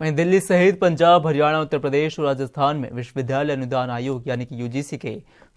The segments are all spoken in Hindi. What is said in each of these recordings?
वहीं दिल्ली सहित पंजाब, हरियाणा, उत्तर प्रदेश और राजस्थान में विश्वविद्यालय अनुदान आयोग यानी कि यूजीसी के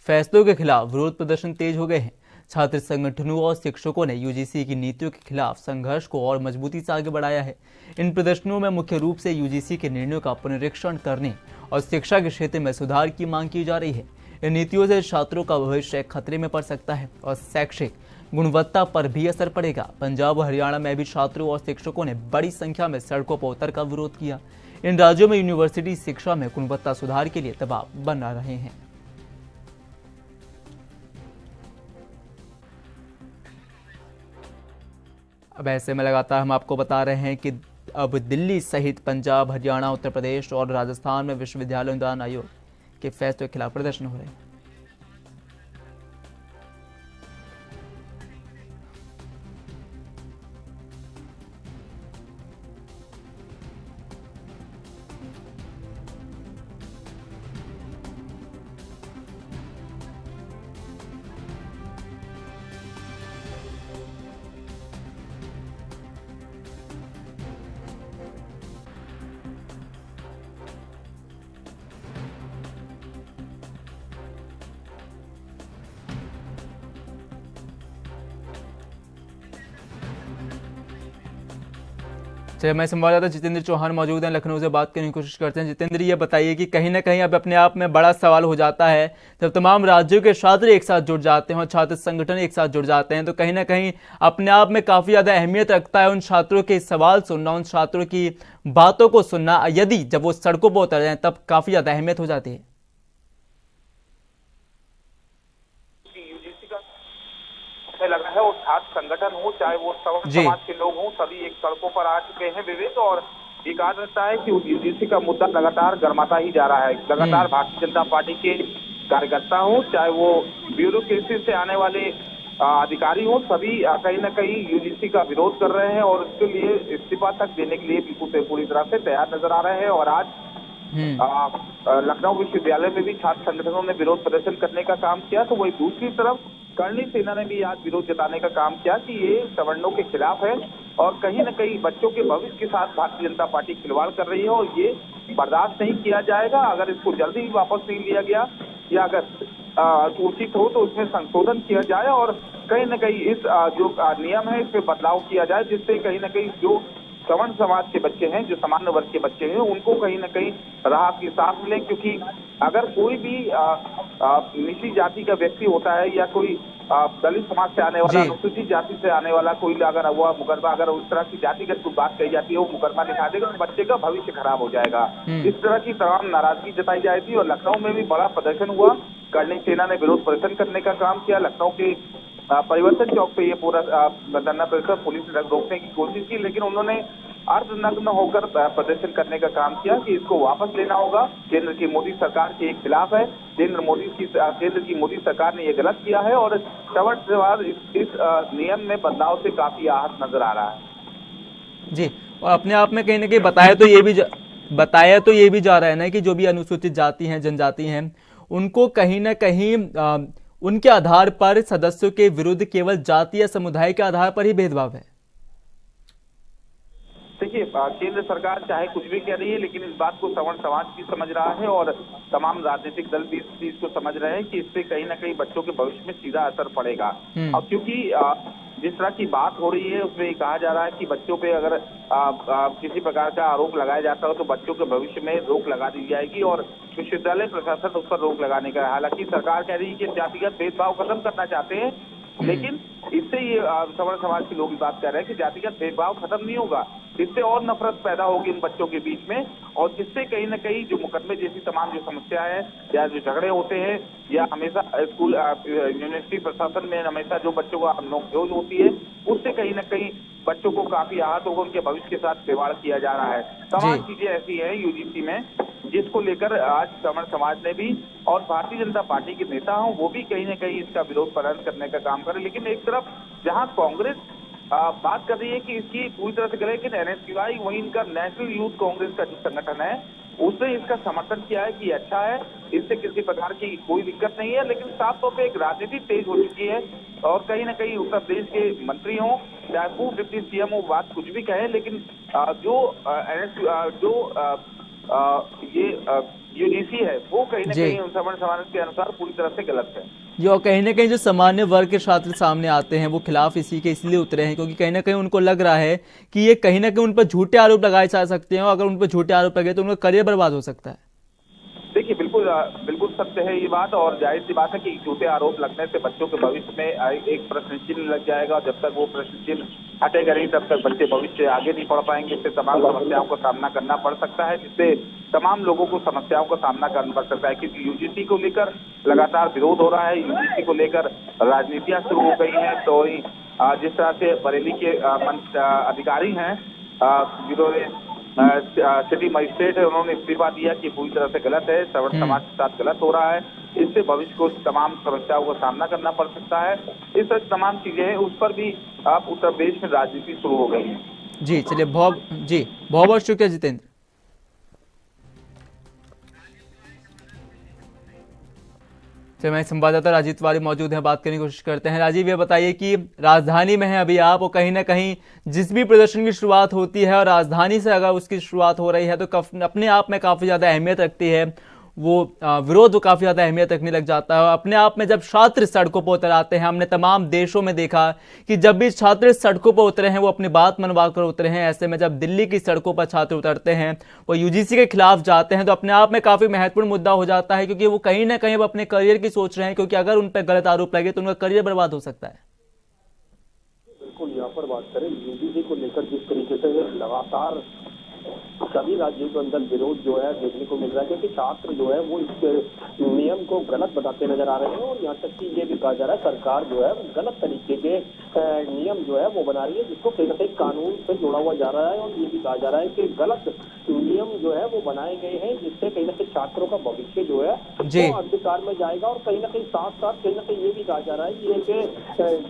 फैसलों के खिलाफ विरोध प्रदर्शन तेज हो गए हैं। छात्र संगठनों और शिक्षकों ने यूजीसी की नीतियों के खिलाफ संघर्ष को और मजबूती से आगे बढ़ाया है। इन प्रदर्शनों में मुख्य रूप से यूजीसी के निर्णयों का पुनरीक्षण करने और शिक्षा के क्षेत्र में सुधार की मांग की जा रही है। इन नीतियों से छात्रों का भविष्य खतरे में पड़ सकता है और शैक्षिक गुणवत्ता पर भी असर पड़ेगा। पंजाब और हरियाणा में भी छात्रों और शिक्षकों ने बड़ी संख्या में सड़कों पर उतरकर विरोध किया। इन राज्यों में यूनिवर्सिटी शिक्षा में गुणवत्ता सुधार के लिए दबाव बना रहे हैं। अब ऐसे में लगातार हम आपको बता रहे हैं कि अब दिल्ली सहित पंजाब, हरियाणा, उत्तर प्रदेश और राजस्थान में विश्वविद्यालय अनुदान आयोग के फैसले के खिलाफ प्रदर्शन हो रहे हैं। चलिए, मैं संवाददाता जितेंद्र चौहान मौजूद हैं लखनऊ से, बात करने की कोशिश करते हैं। जितेंद्र, ये बताइए कि कहीं ना कहीं अब अपने आप में बड़ा सवाल हो जाता है जब तमाम राज्यों के छात्र एक साथ जुड़ जाते हैं और छात्र संगठन एक साथ जुड़ जाते हैं, तो कहीं ना कहीं अपने आप में काफी ज्यादा अहमियत रखता है उन छात्रों के सवाल सुनना, उन छात्रों की बातों को सुनना। यदि जब वो सड़कों पर उतर जाए तब काफी ज्यादा अहमियत हो जाती है। लगा है और छात्र संगठन हो चाहे वो समाज के लोग हों, सभी एक सड़कों पर आ चुके हैं विवेक। और ये कहा जाता है कि यूजीसी का मुद्दा लगातार गर्माता ही जा रहा है। लगातार भारतीय जनता पार्टी के कार्यकर्ता हो चाहे वो ब्यूरोक्रेसी से आने वाले अधिकारी हो, सभी कहीं ना कहीं यूजीसी का विरोध कर रहे हैं और उसके लिए इस्तीफा तक देने के लिए बिल्कुल पूरी तरह से तैयार नजर आ रहे हैं। और आज लखनऊ विश्वविद्यालय में भी छात्र संगठनों ने विरोध प्रदर्शन करने का काम किया, तो वही दूसरी तरफ कर्णी सेना ने भी आज विरोध जताने का काम किया कि ये सवर्णों के खिलाफ है और कहीं न कहीं बच्चों के भविष्य के साथ भारतीय जनता पार्टी खिलवाड़ कर रही है और ये बर्दाश्त नहीं किया जाएगा। अगर इसको जल्दी ही वापस नहीं लिया गया या अगर उचित हो तो उसमें संशोधन किया जाए और कहीं न कहीं इस जो नियम है इसमें बदलाव किया जाए, जिससे कहीं न कहीं जो सवर्ण समाज के बच्चे हैं, जो सामान्य वर्ग के बच्चे हैं, उनको कहीं न कहीं राहत की सांस मिले। क्योंकि अगर कोई भी निचली जाति का व्यक्ति होता है या कोई दलित समाज से आने वाला, अनुसूचित जाति से आने वाला कोई अगर हुआ मुकदमा, अगर उस तरह की जातिगत कोई बात कही जाती है, वो मुकदमा लिखा देगा तो बच्चे का भविष्य खराब हो जाएगा। इस तरह की तमाम नाराजगी जताई जाए थी और लखनऊ में भी बड़ा प्रदर्शन हुआ। कर्णी सेना ने विरोध प्रदर्शन करने का काम किया। लखनऊ के परिवर्तन चौक पे ये पूरा धरना प्रदर्शन पुलिस ने रोकने की कोशिश की, लेकिन उन्होंने अर्धनग्न होकर प्रदर्शन करने का काम किया कि इसको वापस लेना होगा। केंद्र की मोदी सरकार के खिलाफ है, केंद्र की मोदी सरकार ने ये गलत किया है और सवर्ण समाज इस नियम में बदलाव से काफी आहत नजर आ रहा है। जी, और अपने आप में कहीं ना कहीं बताया तो ये भी जा रहा है ना कि जो भी अनुसूचित जाति हैं, जनजाति हैं, उनको कहीं ना कहीं उनके आधार पर सदस्यों के विरुद्ध केवल जाति या समुदाय के आधार पर ही भेदभाव है। देखिए, केंद्र सरकार चाहे कुछ भी कह रही है, लेकिन इस बात को सवर्ण समाज भी समझ रहा है और तमाम राजनीतिक दल भी इस चीज को समझ रहे हैं कि इससे कहीं ना कहीं बच्चों के भविष्य में सीधा असर पड़ेगा। और क्योंकि जिस तरह की बात हो रही है उसमें कहा जा रहा है कि बच्चों पे अगर किसी प्रकार का आरोप लगाया जाता हो तो बच्चों के भविष्य में रोक लगा दी जाएगी और विश्वविद्यालय प्रशासन उस पर रोक लगाने का। हालांकि सरकार कह रही है कि जातिगत भेदभाव खत्म करना चाहते हैं, लेकिन इससे ये सवर्ण समाज के लोग बात कर रहे हैं कि जातिगत भेदभाव खत्म नहीं होगा, इससे और नफरत पैदा होगी इन बच्चों के बीच में और जिससे कहीं ना कहीं जो मुकदमे जैसी तमाम जो समस्याएं हैं या जो झगड़े होते हैं या हमेशा स्कूल यूनिवर्सिटी प्रशासन में हमेशा जो बच्चों को नोकझोंक होती है, उससे कहीं ना कहीं बच्चों को काफी आहत होगा, उनके भविष्य के साथ खिलवाड़ किया जा रहा है। तमाम चीजें ऐसी हैं यूजीसी में जिसको लेकर आज सवर्ण समाज ने भी और भारतीय जनता पार्टी के नेता हों वो भी कहीं ना कहीं इसका विरोध प्रदर्शन करने का काम करें। लेकिन एक तरफ जहां कांग्रेस बात कर रही है कि इसकी पूरी तरह से करें कि एनएसयूआई, वहीं इनका नेशनल यूथ कांग्रेस का जो संगठन है उसने इसका समर्थन किया है कि अच्छा है, इससे किसी प्रकार की कोई दिक्कत नहीं है। लेकिन साफ तौर पे एक राजनीति तेज हो चुकी है और कहीं ना कहीं उत्तर प्रदेश के मंत्री हों चाहे वो डिप्टी सीएम हो, बात कुछ भी कहे, लेकिन ये यूजीसी है वो कहीं ना कहीं उन समाज के अनुसार पूरी तरह से गलत है। जी, और कहीं ना कहीं जो सामान्य वर्ग के छात्र सामने आते हैं वो खिलाफ इसी के इसलिए उतरे हैं क्योंकि कहीं ना कहीं उनको लग रहा है कि ये कहीं ना कहीं उन पर झूठे आरोप लगाए जा सकते हैं और अगर उन पर झूठे आरोप लगे तो उनका करियर बर्बाद हो सकता है। देखिए, बिल्कुल सत्य है ये बात और जाहिर सी बात है कि झूठे आरोप लगने से बच्चों के भविष्य में एक प्रश्न चिन्ह लग जाएगा और जब तक वो प्रश्न चिन्ह हटेगा नहीं तब तक बच्चे भविष्य आगे नहीं पढ़ पाएंगे। इससे तमाम समस्याओं का सामना करना पड़ सकता है, जिससे तमाम लोगों को समस्याओं का सामना करना पड़ सकता है। क्योंकि यूजीसी को लेकर लगातार विरोध हो रहा है, यूजीसी को लेकर राजनीतियां शुरू हो गई हैं। तो जिस तरह से बरेली के अधिकारी हैं सिटी मजिस्ट्रेट है, उन्होंने इस्तीफा दिया कि पूरी तरह से गलत है, सवर्ण समाज के साथ गलत हो रहा है, इससे भविष्य को तमाम समस्याओं का सामना करना पड़ सकता है। इस तरह तमाम चीजें हैं, उस पर भी आप उत्तर प्रदेश में राजनीति शुरू हो गई है। जी चलिए, बहुत बहुत शुक्रिया जितेंद्र। चलिए, हमारे संवाददाता राजीव तिवारी मौजूद हैं, बात करने की कोशिश करते हैं। राजीव, ये बताइए कि राजधानी में है अभी आप और कहीं ना कहीं जिस भी प्रदर्शन की शुरुआत होती है और राजधानी से अगर उसकी शुरुआत हो रही है तो अपने आप में काफी ज्यादा अहमियत रखती है, वो विरोध वो काफी ज्यादा अहमियत रखने लग जाता है। और अपने आप में जब छात्र सड़कों पर उतर आते हैं, हमने तमाम देशों में देखा कि जब भी छात्र सड़कों पर उतरे हैं वो अपनी बात मनवा कर उतरे हैं। ऐसे में जब दिल्ली की सड़कों पर छात्र उतरते हैं, वो यूजीसी के खिलाफ जाते हैं, तो अपने आप में काफी महत्वपूर्ण मुद्दा हो जाता है क्योंकि वो कहीं ना कहीं अपने करियर की सोच रहे हैं, क्योंकि अगर उन पर गलत आरोप लगे तो उनका करियर बर्बाद हो सकता है। बिल्कुल, यहाँ पर बात करें यूजीसी को लेकर जिस तरीके से लगातार सभी राज्यों के अंदर विरोध जो है देखने को मिल रहा है, क्योंकि छात्र जो है वो इस नियम को गलत बताते नजर आ रहे हैं और यहाँ तक कि ये भी कहा जा रहा है सरकार जो है गलत तरीके के नियम जो है वो बना रही है, जिसको कहीं ना कहीं कानून से जोड़ा हुआ जा रहा है। और ये भी कहा जा रहा है कि गलत नियम जो है वो बनाए गए हैं, जिससे कहीं ना कहीं छात्रों का भविष्य जो है वो अंधकार में जाएगा। और कहीं ना कहीं साथ साथ कहीं ना कहीं ये भी कहा जा रहा है कि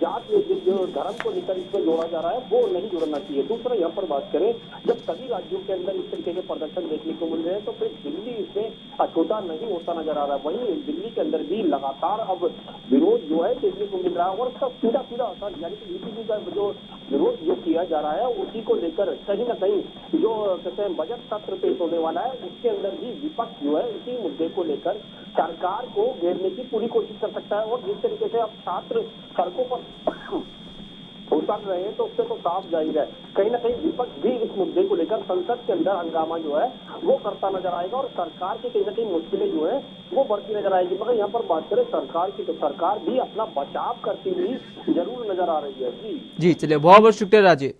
जात जो धर्म को लेकर इसमें जोड़ा जा रहा है वो नहीं जुड़ना चाहिए। दूसरा यहाँ पर बात करें, जब सभी राज्यों के अंदर इस तरीके के प्रदर्शन देखने को मिल रहे हैं तो फिर दिल्ली इसमें अछूता नहीं होता नजर आ रहा है। वहीं दिल्ली के अंदर भी लगातार अब विरोध जो है देखने को मिल रहा है और उसका सीधा सीधा असर यानी कि यूपीपी का जो विरोध जो किया जा रहा है उसी को लेकर कहीं ना कहीं जो कहते हैं बजट सत्र पेश होने वाला है उसके अंदर भी विपक्ष जो है इसी मुद्दे को लेकर सरकार को घेरने की पूरी कोशिश कर सकता है। और जिस तरीके से अब छात्र सड़कों पर उतर रहे हैं तो उससे तो साफ जाहिर है कहीं ना कहीं विपक्ष भी इस मुद्दे को लेकर संसद के अंदर हंगामा जो है वो करता नजर आएगा और सरकार की कहीं ना कहीं मुश्किलें जो है वो बढ़ती नजर आएगी। मगर यहाँ पर बात करें सरकार की तो सरकार भी अपना बचाव करती हुई जरूर नजर आ रही है। जी चलिए, बहुत बहुत शुक्रिया राजीव।